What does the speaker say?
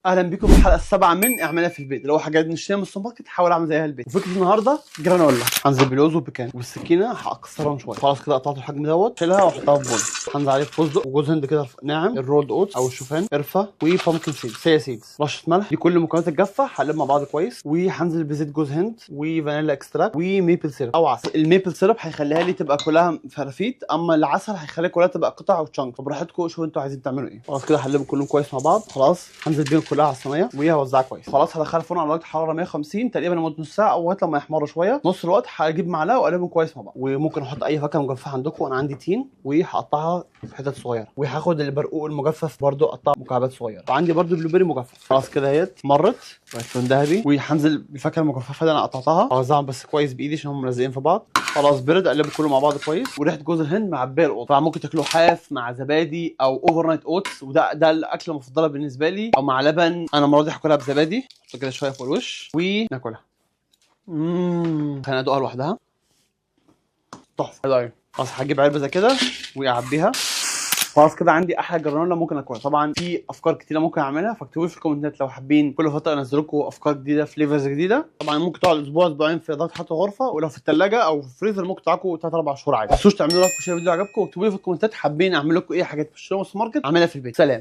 اهلا بيكم في الحلقه السابعه من اعملها في البيت، اللي هو حاجات نشتريها من السوبر ماركت حاول اعمل زيها البيت. وفكره النهارده جرانولا. هنزل بلوز وبيكان والسكينه هكسرهم شويه. خلاص كده قطعت الحجم دوت، شيلها واحطها في بول. هنزل عليه فستق وجوز هند كده ناعم، الرولد اوتس او الشوفان، قرفه وبامكن سيد، سيا سيدز، رشه ملح. دي كل مكونات الجافه هقلبها مع بعض كويس. وهنزل بزيت جوز هند وفانيلا اكستراكت وميبل سيرب او عسل. الميبل سيرب هيخليها لي تبقى كلها فرافيت، اما العسل هيخليها كلها تبقى قطع وتشانك. فبراحتكم شوفوا انتوا عايزين تعملوا ايه. خلاص كده هقلبهم كلهم كويس مع بعض. خلاص هنزل بيهم كلها على الصينيه وهوزعها كويس. خلاص هدخلها الفرن على درجه حراره 150 تقريبا لمده نص ساعه او لغايه لما يحمروا شويه. نص الوقت هجيب معلقه واقلبهم كويس مع بعض. وممكن احط اي فاكهه مجففه عندكم، انا عندي تين وهقطعها في حتت صغيره. وهاخد البرقوق المجفف برده اقطعه مكعبات صغيره. وعندي برده بلو بيري مجفف. خلاص كده اهيت مرت بقت لون ذهبي. وهنزل بالفاكهه المجففه اللي انا قطعتها اوزعهم بس كويس بايدي عشان هم ملزقين في بعض. خلاص برد، اقلبه كله مع بعض كويس. وريحه جوز الهند معبيه الاوضه. فممكن تاكلوه حاف مع زبادي او اوفر نايت اوتس، وده الاكله المفضله بالنسبه لي، او مع لبن. انا المره دي هاكلها بزبادي، احط كده شويه فوق الوش وناكلها. خلينا ادوقها لوحدها. تحفه حلوه قوي. خلاص هجيب علبه زي كده واعبيها. خلاص كده عندي احلى جرانولا ممكن اكلها. طبعا في افكار كتيره ممكن اعملها، فاكتبوا في الكومنتات لو حابين كل فتره انزل لكم افكار جديده، فليفرز جديده. طبعا ممكن تقعد اسبوع اسبوعين في درجه حراره الغرفه، ولو في الثلاجه او في الفريزر ممكن تقعدوا 3 4 شهور عادي. ما تنسوش تعملوا لايك وشير الفيديو عجبكم، واكتبوا لي في الكومنتات حابين اعمل لكم ايه حاجات في السوبر ماركت اعملها في البيت. سلام.